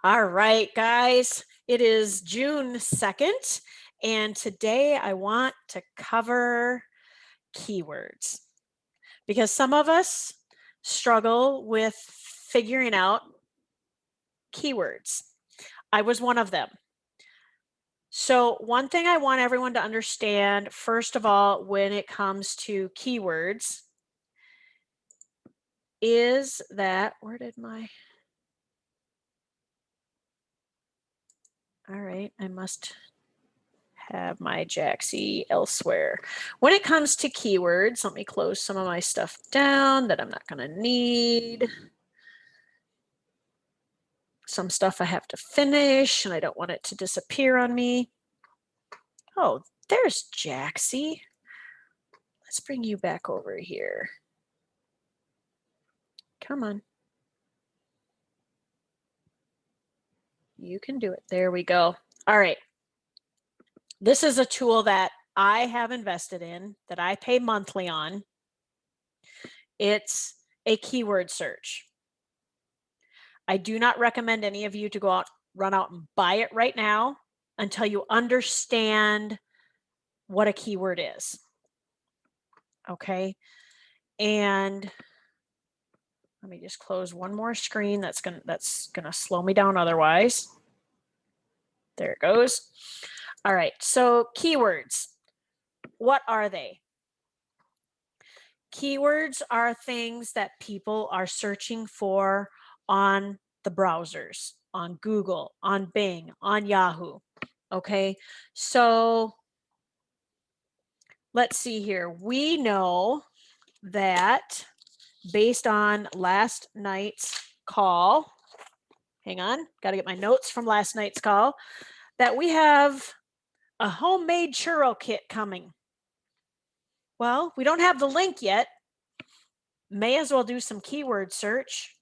All right, guys, it is June 2nd, and today I want to cover keywords because some of us struggle with figuring out keywords. I was one of them. So, one thing I want everyone to understand, first of all, when it comes to keywords, is that where did my all right, I must have my Jaxie elsewhere. When it comes to keywords, let me close some of my stuff down that I'm not going to need. Some stuff I have to finish and I don't want it to disappear on me. Oh, there's Jaxie. Let's bring you back over here. Come on. You can do it. There we go. All right. This is a tool that I have invested in that I pay monthly on. It's a keyword search. I do not recommend any of you to go out, run out and buy it right now until you understand what a keyword is. Okay. And let me just close one more screen. That's gonna slow me down otherwise. There it goes. All right. So keywords. What are they? Keywords are things that people are searching for on the browsers, on Google, on Bing, on Yahoo. Okay, so let's see here. We know that based on last night's call, hang on, got to get my notes from last night's call, that we have a homemade churro kit coming. Well, we don't have the link yet. May as well do some keyword search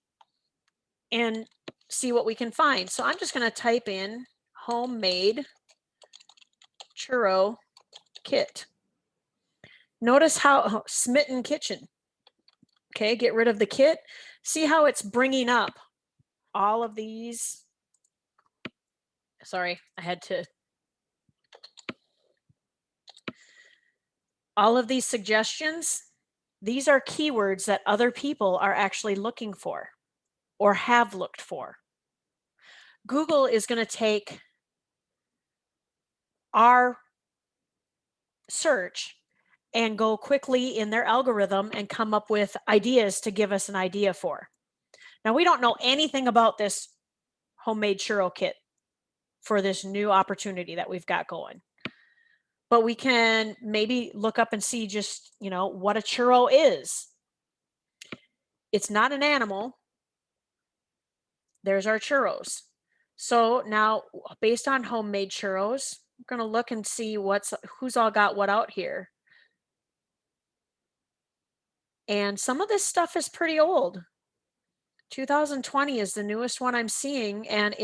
and see what we can find. So I'm just going to type in homemade churro kit. Notice how Smitten Kitchen. Okay, get rid of the kit. See how it's bringing up all of these. Sorry, I had to. All of these suggestions, these are keywords that other people are actually looking for or have looked for. Google is going to take our search and go quickly in their algorithm and come up with ideas to give us an idea for. Now, we don't know anything about this homemade churro kit for this new opportunity that we've got going. But we can maybe look up and see just, what a churro is. It's not an animal. There's our churros. So now, based on homemade churros, I'm going to look and see who's all got what out here. And some of this stuff is pretty old. 2020 is the newest one I'm seeing, and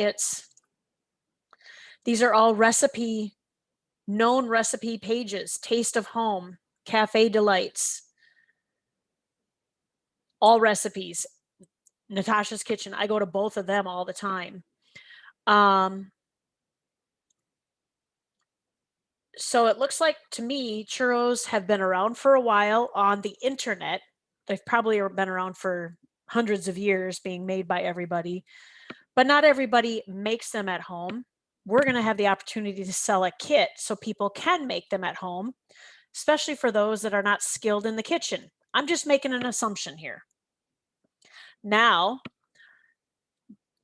these are all known recipe pages. Taste of Home, Cafe Delights, all recipes. Natasha's Kitchen. I go to both of them all the time. So it looks like to me, churros have been around for a while on the internet. They've probably been around for hundreds of years, being made by everybody, but not everybody makes them at home. We're going to have the opportunity to sell a kit so people can make them at home, especially for those that are not skilled in the kitchen. I'm just making an assumption here. Now,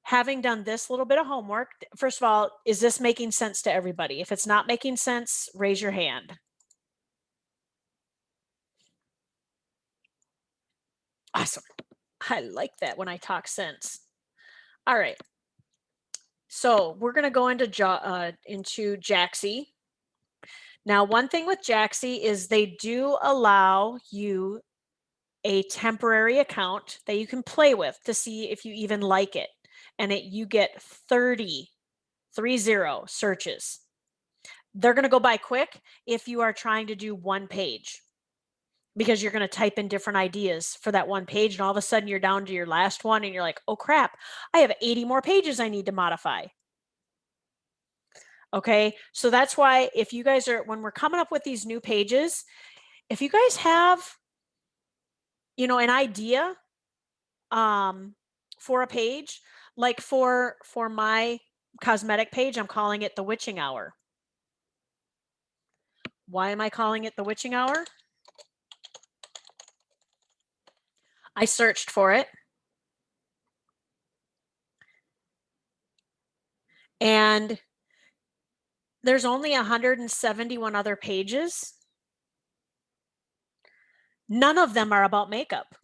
having done this little bit of homework, first of all, is this making sense to everybody? If it's not making sense, raise your hand. Awesome. I like that when I talk sense. All right. So we're going to go into Jaxie. Now, one thing with Jaxie is they do allow you a temporary account that you can play with to see if you even like it. And you get 30 searches. They're going to go by quick if you are trying to do one page. because you're going to type in different ideas for that one page. And all of a sudden you're down to your last one and you're like, oh crap, I have 80 more pages I need to modify. Okay. So that's why if you guys are, when we're coming up with these new pages, if you guys have, an idea for a page, like for my cosmetic page, I'm calling it the witching hour. Why am I calling it the witching hour? I searched for it. And there's only 171 other pages. None of them are about makeup.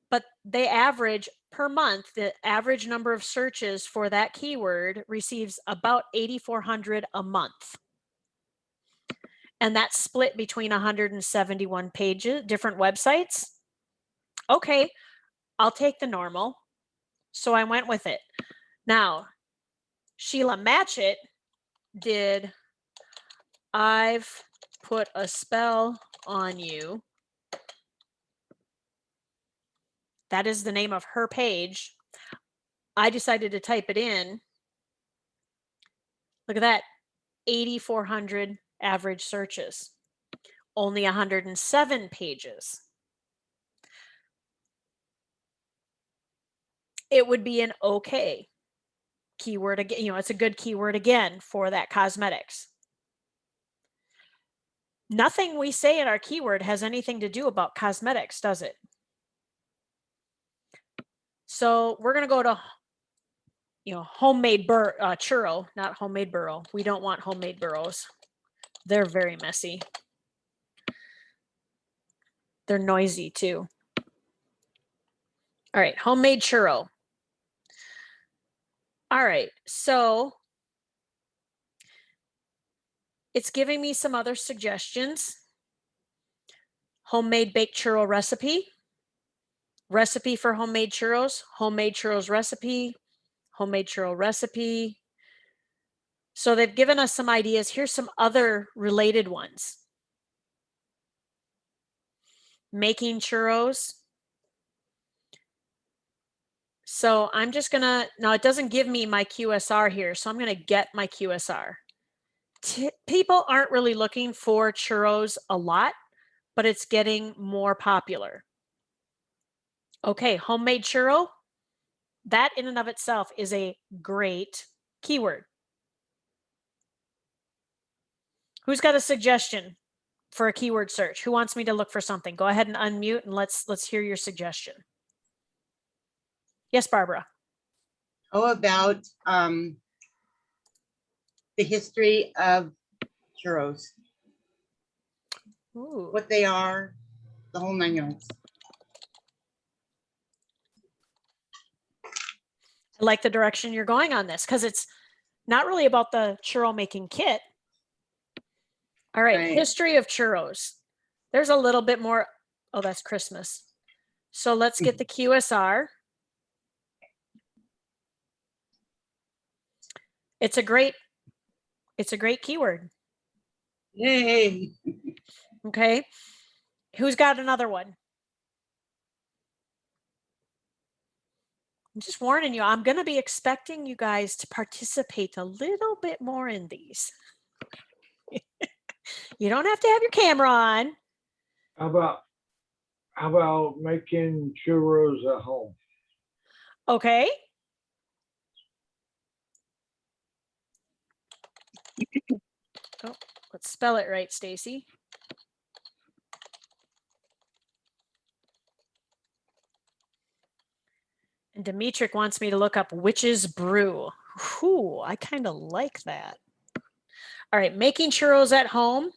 But they average per month, the average number of searches for that keyword receives about 8,400 a month. And that's split between 171 pages, different websites. Okay, I'll take the normal. So I went with it. Now, Sheila Matchett did I've put a spell on you. That is the name of her page. I decided to type it in. Look at that, 8,400 average searches, only 107 pages. It would be an okay keyword again. It's a good keyword again for that cosmetics. Nothing we say in our keyword has anything to do about cosmetics, does it? So we're going to go to, homemade churro, not homemade burro. We don't want homemade burros. They're very messy. They're noisy too. All right, homemade churro. All right, so it's giving me some other suggestions. Homemade baked churro recipe for homemade churros recipe, homemade churro recipe. So they've given us some ideas. Here's some other related ones. Making churros. So I'm just gonna, now it doesn't give me my QSR here, so I'm gonna get my QSR. People aren't really looking for churros a lot, but it's getting more popular. Okay, homemade churro. That in and of itself is a great keyword. Who's got a suggestion for a keyword search? Who wants me to look for something? Go ahead and unmute and let's hear your suggestion. Yes, Barbara. How about the history of churros? Ooh. What they are, the whole 9 yards. I like the direction you're going on this because it's not really about the churro making kit. All right, history of churros. There's a little bit more. Oh, that's Christmas. So let's get the QSR. It's a great keyword. Yay. Okay. Who's got another one? I'm just warning you, I'm going to be expecting you guys to participate a little bit more in these. You don't have to have your camera on. How about making churros at home? Okay. Oh, let's spell it right, Stacy. And Demetric wants me to look up Witch's Brew. Ooh, I kind of like that. All right, making churros at home.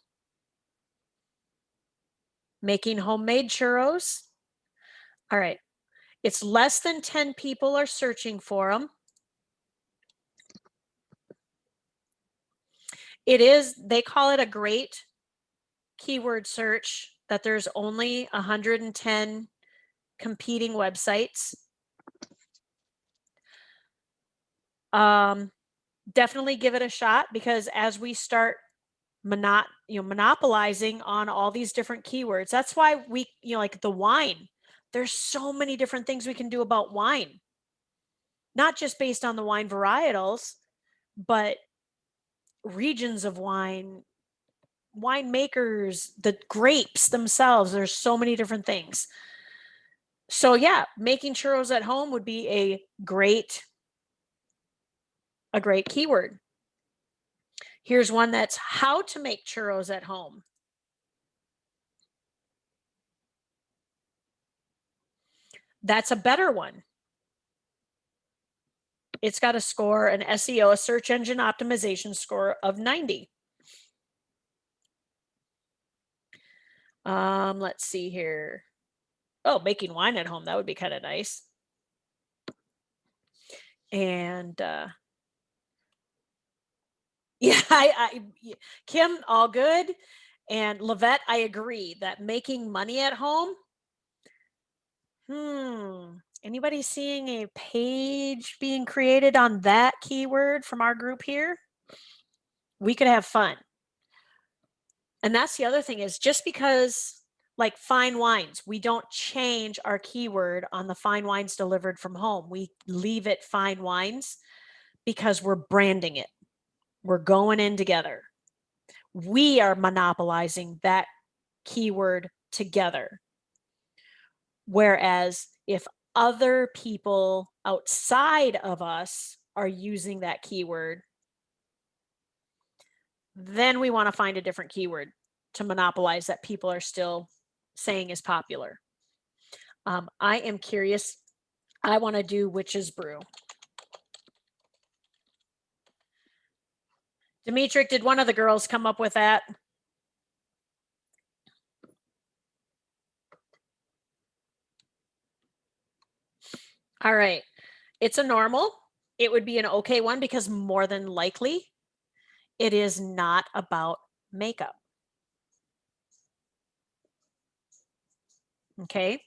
Making homemade churros. All right. It's less than 10 people are searching for them. It is, they call it a great keyword search, that there's only 110 competing websites. Definitely give it a shot, because as we start monopolizing on all these different keywords. That's why we, like the wine, there's so many different things we can do about wine, not just based on the wine varietals, but regions of wine, winemakers, the grapes themselves. There's so many different things. So yeah, making churros at home would be a great keyword. Here's one that's how to make churros at home. That's a better one. It's got a score, an SEO, a search engine optimization score of 90. Let's see here. Oh, making wine at home. That would be kind of nice. And yeah, Kim, all good. And Lavette, I agree that making money at home. Anybody seeing a page being created on that keyword from our group here? We could have fun. And that's the other thing, is just because, like fine wines, we don't change our keyword on the fine wines delivered from home. We leave it fine wines because we're branding it. We're going in together. We are monopolizing that keyword together. Whereas if other people outside of us are using that keyword, then we want to find a different keyword to monopolize that people are still saying is popular. I am curious. I want to do witch's brew. Dimitri, did one of the girls come up with that? All right. It's a normal. It would be an okay one because more than likely it is not about makeup. Okay.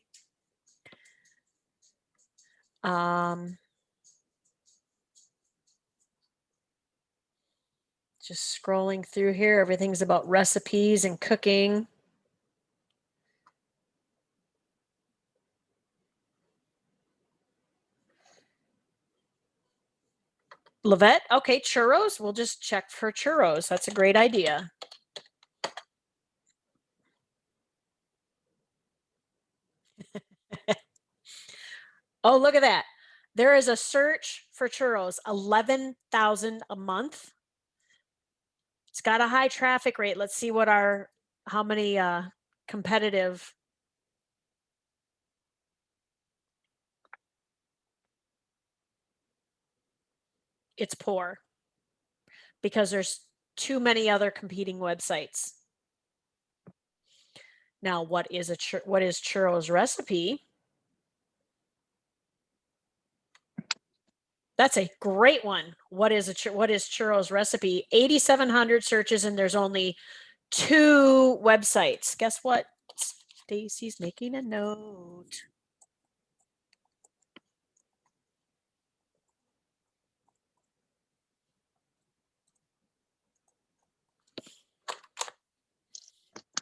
Just scrolling through here, everything's about recipes and cooking. Lavette, okay, churros. We'll just check for churros. That's a great idea. Oh, look at that. There is a search for churros, 11,000 a month. It's got a high traffic rate. Let's see what how many competitive. It's poor because there's too many other competing websites. Now, what is churros recipe? That's a great one. What is churros recipe? 8,700 searches, and there's only 2 websites. Guess what? Stacy's making a note.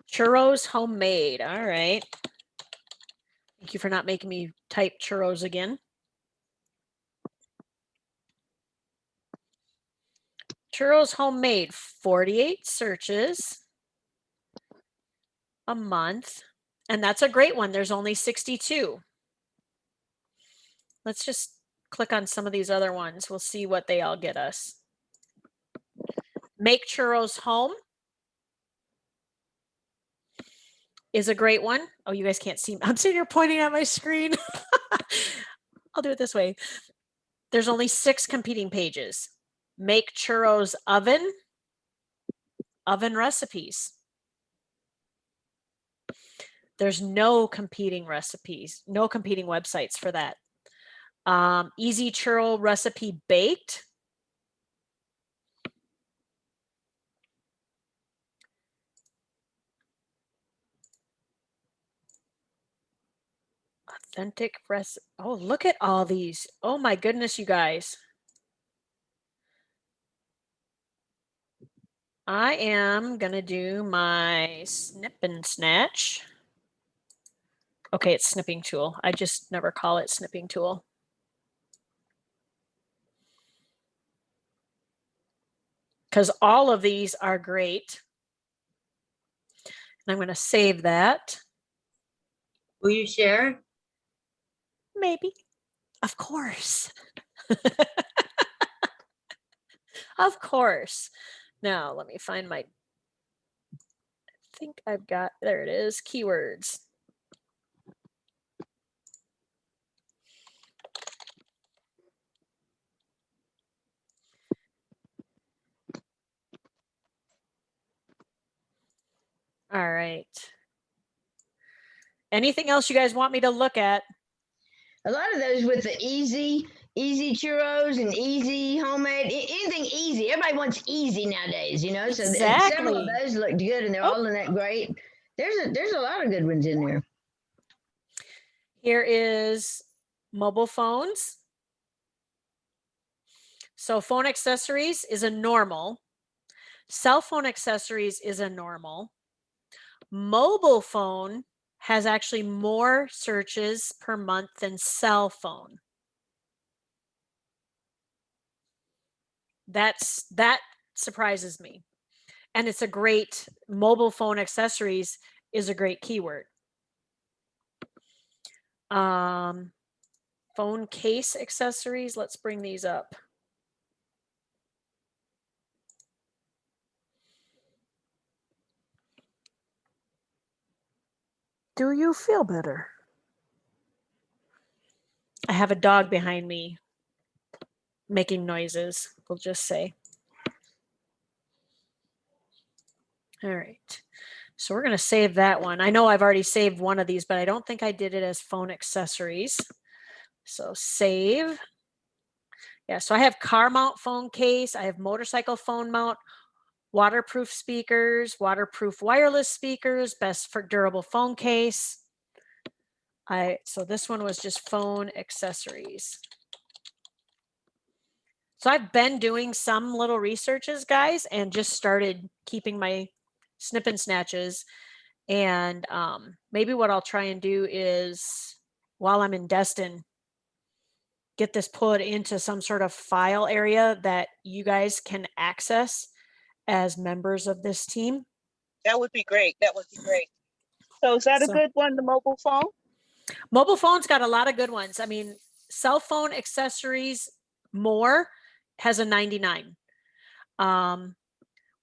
Churros homemade. All right. Thank you for not making me type churros again. Churros homemade, 48 searches a month. And that's a great one. There's only 62. Let's just click on some of these other ones. We'll see what they all get us. Make churros home is a great one. Oh, you guys can't see me. I'm sitting here pointing at my screen. I'll do it this way. There's only 6 competing pages. Make churros oven recipes. There's no competing recipes, no competing websites for that. Easy churro recipe baked. Authentic recipe. Oh, look at all these. Oh my goodness, you guys. I am going to do my snip and snatch. Okay, it's snipping tool. I just never call it snipping tool. Because all of these are great. And I'm going to save that. Will you share? Maybe. Of course. Of course. Now, let me find my, I think I've got, there it is, keywords. All right. Anything else you guys want me to look at? A lot of those with the easy churros and easy homemade, anything easy. Everybody wants easy nowadays, you know. So several of Exactly. those looked good, and they're Oh. all in that great. There's a lot of good ones in there. Here is mobile phones. So phone accessories is a normal. Cell phone accessories is a normal. Mobile phone has actually more searches per month than cell phone. That surprises me. And it's a great, mobile phone accessories is a great keyword. Phone case accessories, let's bring these up. Do you feel better? I have a dog behind me making noises, we'll just say. All right. So we're going to save that one. I know I've already saved one of these, but I don't think I did it as phone accessories. So save. Yeah, so I have car mount phone case. I have motorcycle phone mount, waterproof speakers, waterproof wireless speakers, best for durable phone case. So this one was just phone accessories. So I've been doing some little researches, guys, and just started keeping my snip and snatches. And maybe what I'll try and do is, while I'm in Destin, get this put into some sort of file area that you guys can access as members of this team. That would be great. That would be great. So is that a So- good one, the mobile phone? Mobile phones got a lot of good ones. I mean, cell phone accessories more has a 99.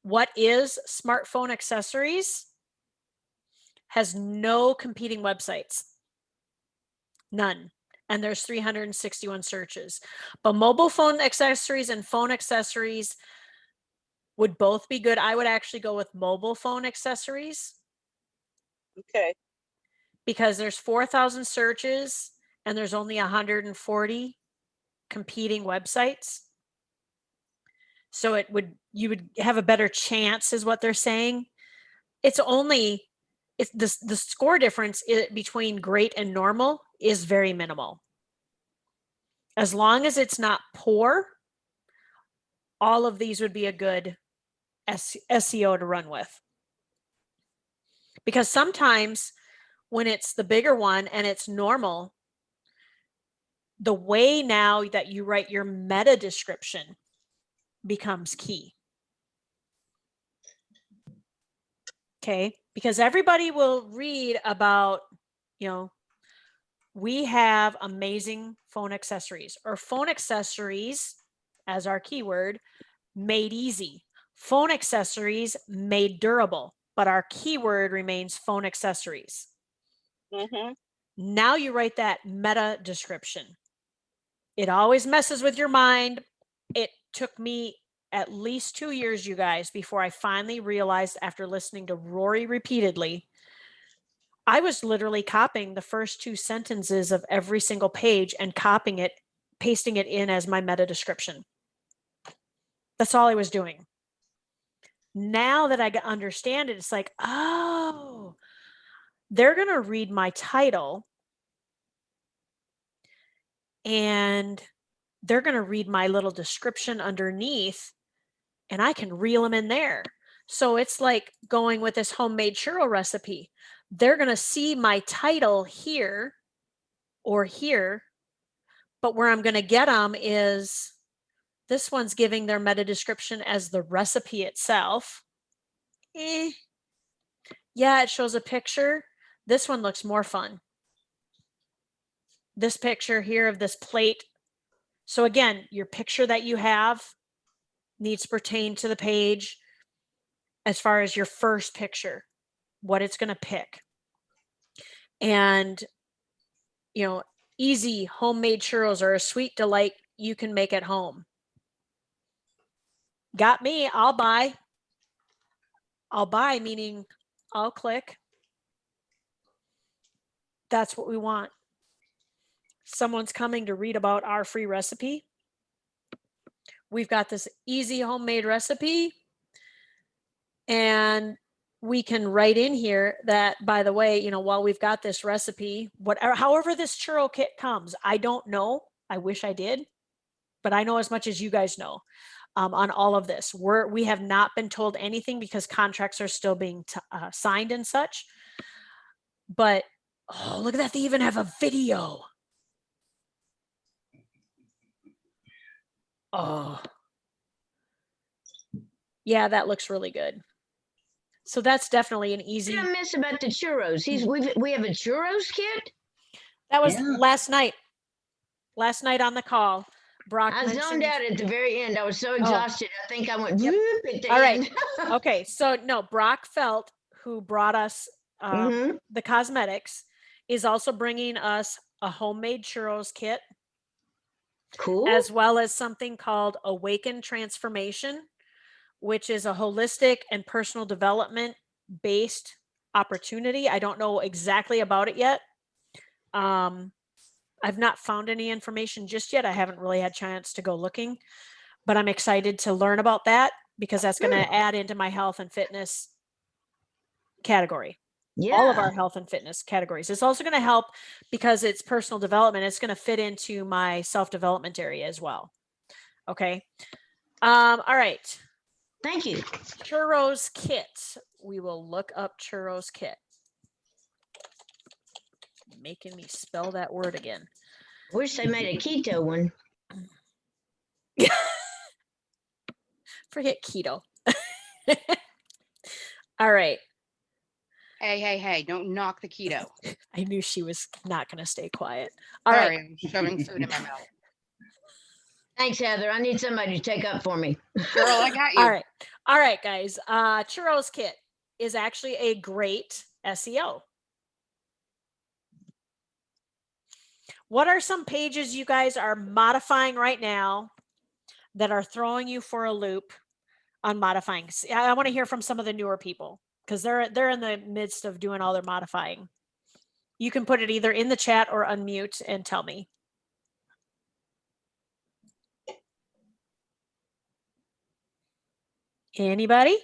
What is smartphone accessories has no competing websites. None. And there's 361 searches. But mobile phone accessories and phone accessories would both be good. I would actually go with mobile phone accessories Okay. because there's 4,000 searches and there's only 140 competing websites. So you would have a better chance, is what they're saying. It's the score difference between great and normal is very minimal. As long as it's not poor, all of these would be a good SEO to run with. Because sometimes when it's the bigger one and it's normal, the way now that you write your meta description becomes key. Okay, because everybody will read about, we have amazing phone accessories, or phone accessories as our keyword made easy, phone accessories made durable, but our keyword remains phone accessories. Mm-hmm. Now you write that meta description. It always messes with your mind. It took me at least 2 years, you guys, before I finally realized, after listening to Rory repeatedly, I was literally copying the first 2 sentences of every single page and copying it, pasting it in as my meta description. That's all I was doing. Now that I understand it, it's like, oh, they're going to read my title and they're going to read my little description underneath, and I can reel them in there. So it's like going with this homemade churro recipe. They're going to see my title here or here, but where I'm going to get them is this one's giving their meta description as the recipe itself. Yeah, it shows a picture. This one looks more fun. This picture here of this plate. So again, your picture that you have needs to pertain to the page as far as your first picture, what it's going to pick. And, you know, easy homemade churros are a sweet delight you can make at home. Got me, I'll buy. I'll buy, meaning I'll click. That's what we want. Someone's coming to read about our free recipe. We've got this easy homemade recipe. And we can write in here that, by the way, you know, while we've got this recipe, whatever, however this churro kit comes, I don't know. I wish I did, but I know as much as you guys know on all of this. We have not been told anything because contracts are still being signed and such. But, oh, look at that. They even have a video. Oh, yeah, that looks really good. So that's definitely an easy. What did I miss about the churros? We have a churros kit. That was Yeah. last night. Last night on the call, Brock I zoned mentioned. out at the very end. I was so exhausted. I think I went Yep. whoop at the All right. end. Okay, so no, Brock Felt, who brought us Mhm. the cosmetics, is also bringing us a homemade churros kit, Cool. as well as something called Awaken Transformation, which is a holistic and personal development based opportunity. I don't know exactly about it yet. I've not found any information just yet. I haven't really had a chance to go looking, but I'm excited to learn about that because that's going to add into my health and fitness category. Yeah. All of our health and fitness categories. It's also going to help because it's personal development. It's going to fit into my self-development area as well. Okay. All right. Thank you. Churros kit. We will look up churros kit. Making me spell that word again. Wish they made a keto one. Forget keto. All right. Hey, don't knock the keto. I knew she was not going to stay quiet. All Sorry, right. I'm shoving food in my mouth. Thanks, Heather. I need somebody to take up for me. Girl, I got you. All right. All right, guys. Churros kit is actually a great SEO. What are some pages you guys are modifying right now that are throwing you for a loop on modifying? I want to hear from some of the newer people because they're in the midst of doing all their modifying. You can put it either in the chat or unmute and tell me. Anybody?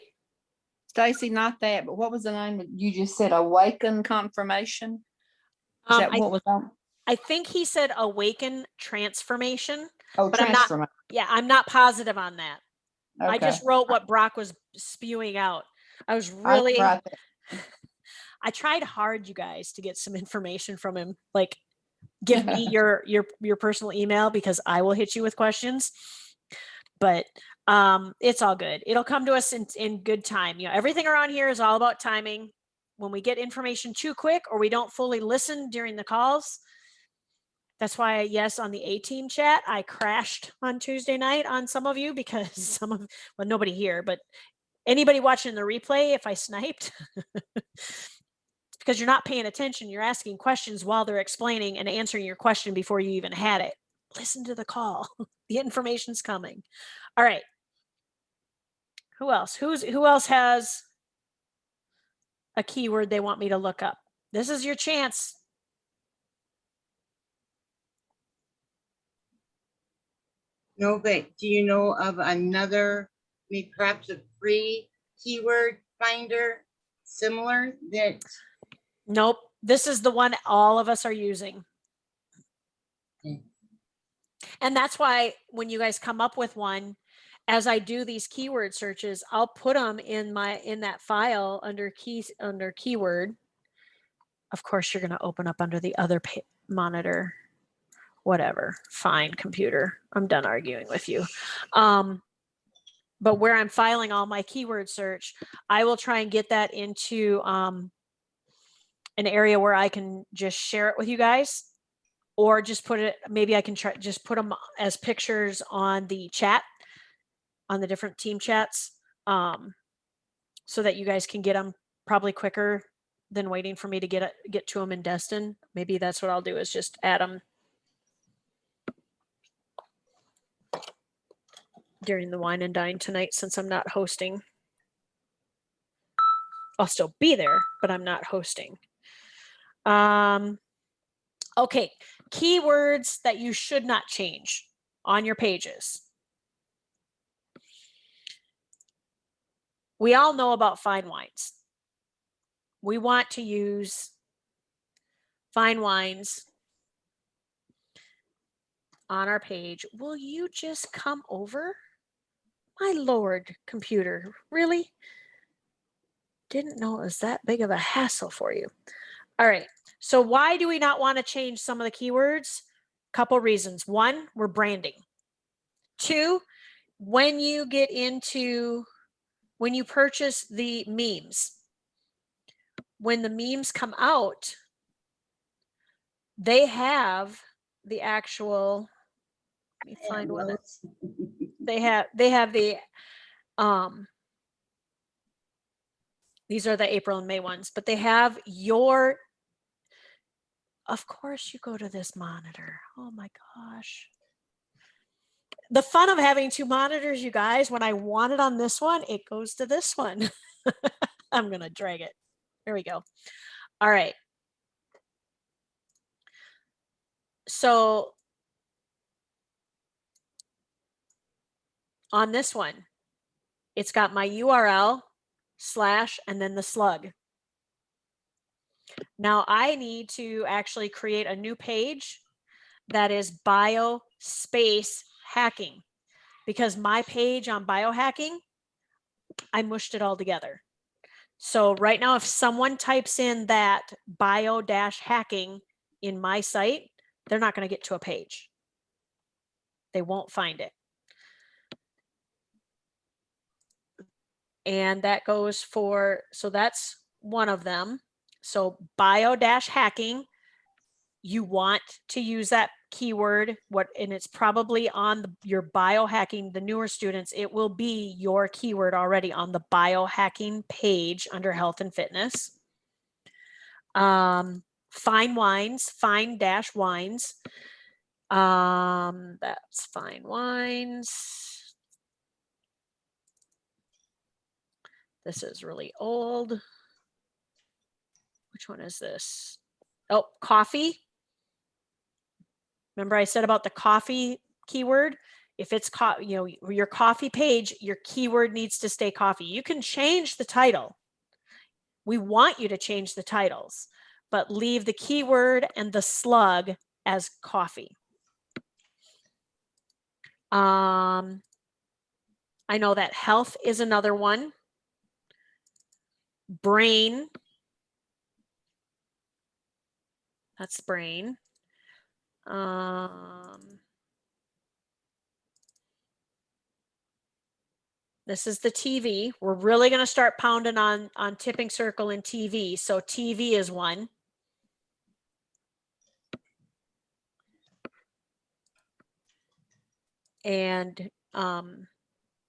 Stacy, not that, but what was the name that you just said? Awaken Confirmation? Is that what was on? I think he said Awaken Transformation. Oh, but I'm not- Transformation. Yeah, I'm not positive on that. I Okay. just wrote what Brock was spewing out. I was I really, tried that. I tried hard, you guys, to get some information from him. Like, give me your personal email because I will hit you with questions. But it's all good. It'll come to us in good time. You know, everything around here is all about timing. When we get information too quick or we don't fully listen during the calls, that's why, yes, on the A-Team chat, I crashed on Tuesday night on some of you because well, nobody here, but anybody watching the replay, if I sniped, because you're not paying attention, you're asking questions while they're explaining and answering your question before you even had it. Listen to the call. The information's coming. All right. Who else? Who else has a keyword they want me to look up? This is your chance. No, but do you know of another, maybe perhaps a free keyword finder similar that? Nope. This is the one all of us are using. Okay. And that's why when you guys come up with one as I do these keyword searches, I'll put them in that file under keyword. Of course, you're going to open up under the other monitor. Whatever. Fine, computer. I'm done arguing with you. But where I'm filing all my keyword search, I will try and get that into an area where I can just share it with you guys, or just put it, maybe I can try just put them as pictures on the chat, on the different team chats, so that you guys can get them probably quicker than waiting for me to get to them in Destin. Maybe that's what I'll do, is just add them during the wine and dine tonight, since I'm not hosting. I'll still be there, but I'm not hosting. Okay, keywords that you should not change on your pages. We all know about fine wines. We want to use fine wines on our page. Will you just come over? My Lord, computer, really? Didn't know it was that big of a hassle for you. All right, so why do we not want to change some of the keywords? Couple reasons. One, we're branding. Two, when you purchase the memes, when the memes come out, they have the actual, let me find one that they have the these are the April and May ones, but they have your, of course you go to this monitor. Oh my gosh. The fun of having two monitors, you guys, when I want it on this one, it goes to this one. I'm going to drag it. There we go. All right. So on this one, it's got my URL / and then the slug. Now I need to actually create a new page that is biospace hacking, because my page on biohacking, I mushed it all together. So right now, if someone types in that bio-hacking in my site, they're not going to get to a page. They won't find it. And that goes for, so that's one of them. So bio-hacking, you want to use that keyword, and it's probably on your biohacking, the newer students, it will be your keyword already on the biohacking page under health and fitness. Fine wines, fine-wines. That's fine wines. This is really old. Which one is this? Oh, coffee. Remember I said about the coffee keyword? If it's your coffee page, your keyword needs to stay coffee. You can change the title. We want you to change the titles, but leave the keyword and the slug as coffee. I know that health is another one. Brain. That's brain. This is the TV. We're really going to start pounding on Tipping Circle and TV. So TV is one. And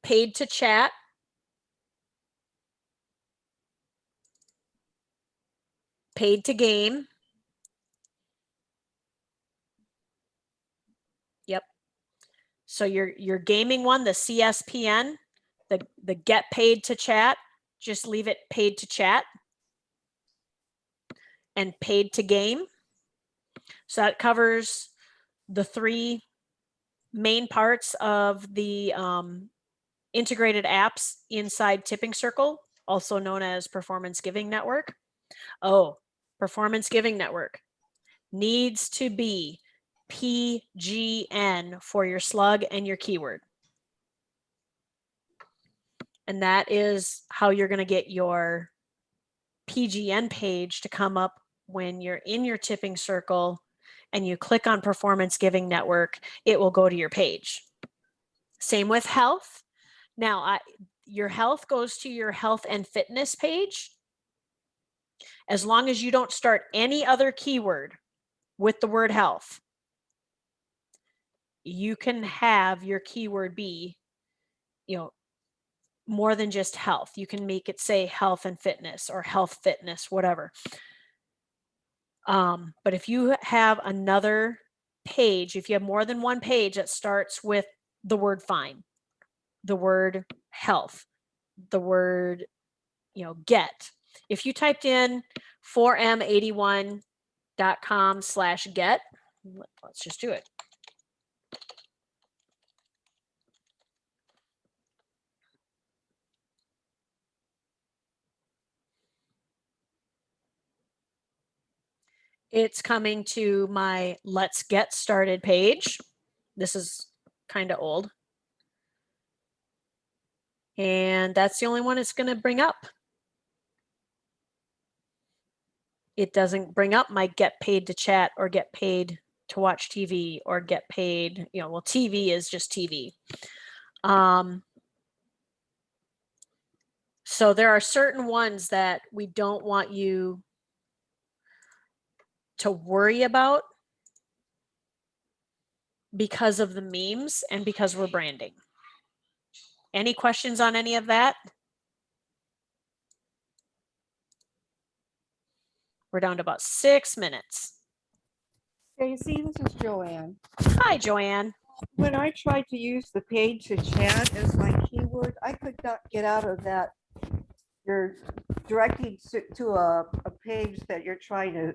paid to chat. Paid to game. Yep. So your gaming one, the CSPN, the get paid to chat, just leave it paid to chat. And paid to game. So that covers the three main parts of the integrated apps inside Tipping Circle, also known as Performance Giving Network. Oh, Performance Giving Network needs to be PGN for your slug and your keyword. And that is how you're going to get your PGN page to come up when you're in your tipping circle and you click on Performance Giving Network, it will go to your page. Same with health. Now, your health goes to your health and fitness page. As long as you don't start any other keyword with the word health, you can have your keyword be, more than just health. You can make it say health and fitness or health fitness, whatever. But if you have another page, if you have more than one page that starts with the word fine, the word health, the word, get. If you typed in 4m81.com/get, let's just do it. It's coming to my Let's Get Started page. This is kind of old. And that's the only one it's going to bring up. It doesn't bring up my get paid to chat or get paid to watch TV or get paid, well, TV is just TV. So there are certain ones that we don't want you to worry about because of the memes and because we're branding. Any questions on any of that? We're down to about 6 minutes. Stacy, this is Joanne. Hi, Joanne. When I tried to use the page to chat as my keyword, I could not get out of that. You're directing to a page that you're trying to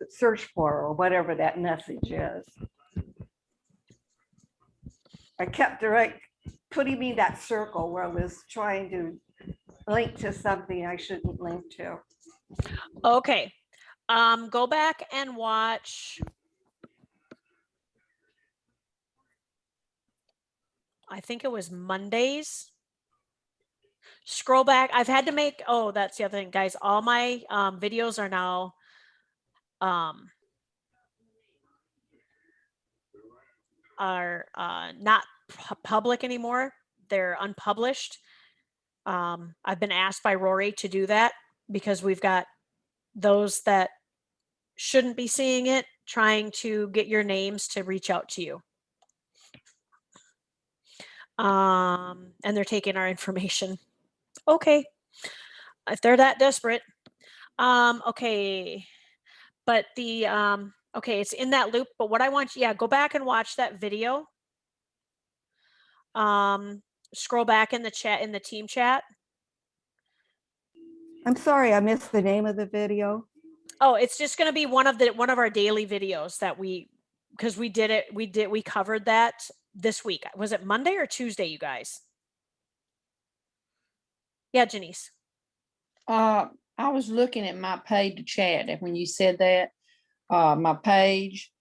search for or whatever that message is. I kept putting me that circle where I was trying to link to something I shouldn't link to. Okay. Go back and watch. I think it was Mondays. Scroll back. I've had to make, that's the other thing, guys. All my videos are now not public anymore. They're unpublished. I've been asked by Rory to do that because we've got those that shouldn't be seeing it trying to get your names to reach out to you. And they're taking our information. Okay. If they're that desperate. Okay. But okay, it's in that loop, but what I want, go back and watch that video. Scroll back in the chat, in the team chat. I'm sorry, I missed the name of the video. Oh, it's just going to be one of our daily videos that because we covered that this week. Was it Monday or Tuesday, you guys? Yeah, Janice. I was looking at my paid to chat and when you said that, my page,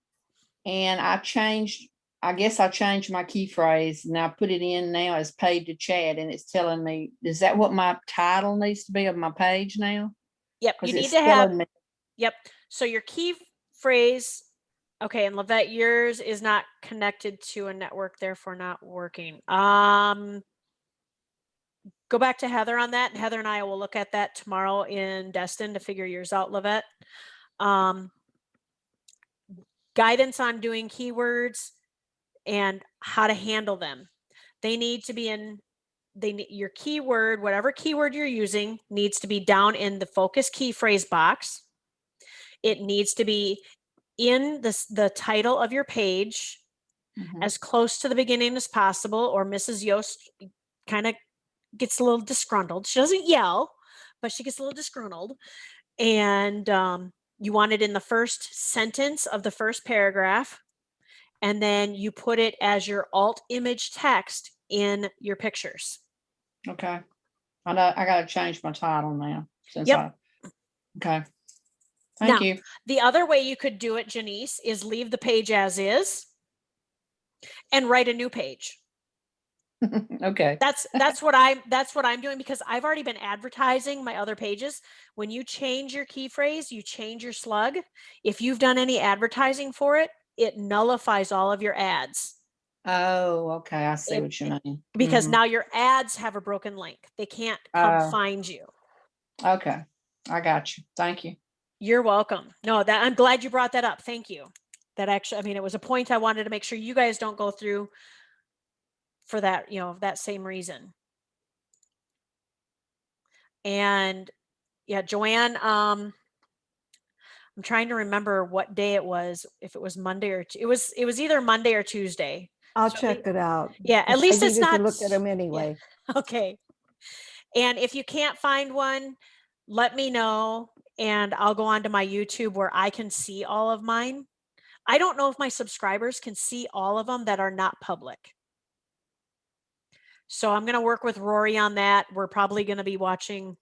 and I changed my key phrase and I put it in now as paid to chat, and it's telling me, is that what my title needs to be of my page now? Yep, you need to have, yep. So your key phrase, okay, and Lavette, yours is not connected to a network, therefore not working. Go back to Heather on that, and Heather and I will look at that tomorrow in Destin to figure yours out, Lavette. Guidance on doing keywords and how to handle them. They need to be in, your keyword, whatever keyword you're using, needs to be down in the focus key phrase box. It needs to be in the title of your page, as close to the beginning as possible, or Mrs. Yost kind of gets a little disgruntled. She doesn't yell, but she gets a little disgruntled. And you want it in the first sentence of the first paragraph. And then you put it as your alt image text in your pictures. Okay. I know I got to change my title now. Yep. Okay. Thank you. The other way you could do it, Janice, is leave the page as is and write a new page. Okay. That's what I'm doing because I've already been advertising my other pages. When you change your key phrase, you change your slug. If you've done any advertising for it, it nullifies all of your ads Oh, okay. I see It- what you mean. because Mhm. now your ads have a broken link. They can't come Oh. find you. Okay. I got you. Thank you. You're welcome. No, that I'm glad you brought that up. Thank you. That actually, I mean, it was a point I wanted to make sure you guys don't go through for that, that same reason. And yeah, Joanne, I'm trying to remember what day it was, if it was Monday or it was either Monday or Tuesday. I'll So check it out. Yeah, at 'cause least I it's needed not to look at them yeah, anyway. okay. And if you can't find one, let me know and I'll go on to my YouTube where I can see all of mine. I don't know if my subscribers can see all of them that are not public. So I'm going to work with Rory on that. We're probably going to be watching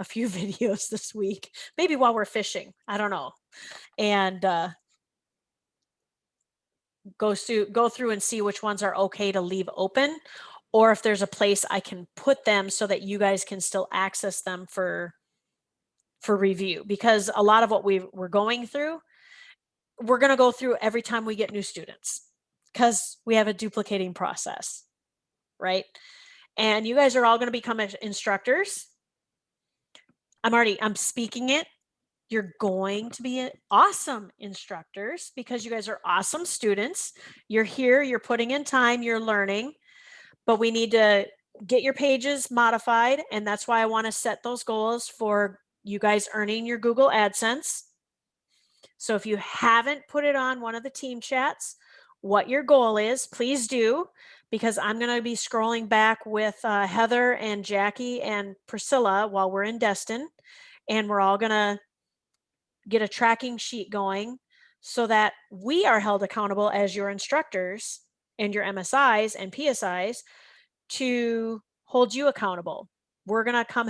a few videos this week, maybe while we're fishing. I don't know. And go through and see which ones are okay to leave open, or if there's a place I can put them so that you guys can still access them for review. Because a lot of what we're going through, we're going to go through every time we get new students because we have a duplicating process, right? And you guys are all going to become instructors. I'm speaking it. You're going to be awesome instructors because you guys are awesome students. You're here, you're putting in time, you're learning, but we need to get your pages modified. And that's why I want to set those goals for you guys earning your Google AdSense. So if you haven't put it on one of the team chats, what your goal is, please do, because I'm going to be scrolling back with Heather and Jackie and Priscilla while we're in Destin, and we're all going to get a tracking sheet going so that we are held accountable as your instructors and your MSIs and PSIs to hold you accountable. We're going to come